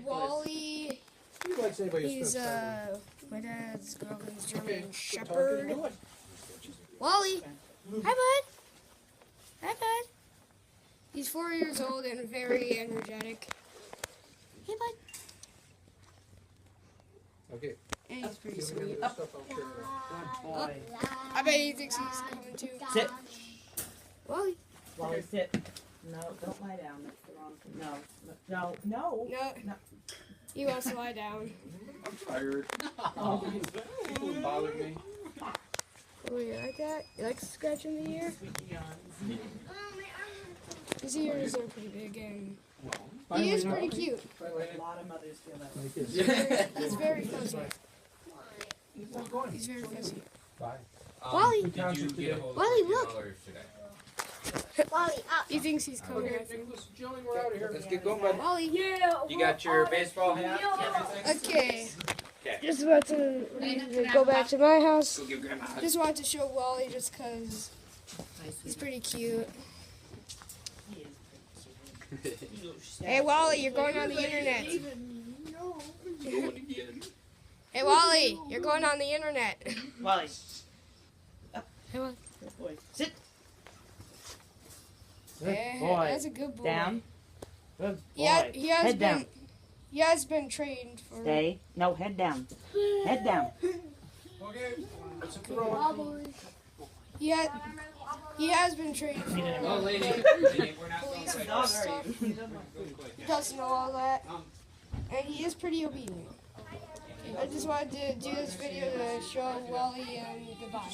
Wally. He likes anybody who He's spends time my dad's girlfriend's with him. German Shepherd. Do it. Wally, hi bud. Hi bud. He's 4 years old and very energetic. Hey bud. Okay. And he's pretty Give him sweet. the stuff I'll carry it out. I bet he thinks he's coming too. Sit. Wally. Wally, sit. No, don't lie down. That's the wrong thing. No. No. He wants to lie down. I'm tired. People bother me. Oh, you like that? You like scratching the ear? His ears are pretty big and he is pretty cute. A lot of mothers feel that way. He's very fuzzy. He's very fuzzy. Bye. Wally. Did you get a hold of Wally, $14 look. today? Wally, up. He thinks he's coming Okay, after him. Nicholas, Jillian, we're out of here. Let's get going, bud. Wally. You got your baseball hat? Everything? Okay. Okay. Just about to go back to my house. Go give Grandma a hug. Just wanted to show Wally just because he's pretty cute. Hey Wally, you're going on the internet. Hey Wally, you're going on the internet. Wally. Hey Wally. Good boy. Sit. Yeah, boy. that's a good boy. Down. Good boy. He has Head been. down. He has been trained for. Stay. No, head down. Head down. Okay. Let's throw. He has been trained for. Oh, lady. We're not going Police quick. and stuff. Go quick. He doesn't know all that, and he is pretty obedient. I just wanted to do this video to show Wally and goodbye.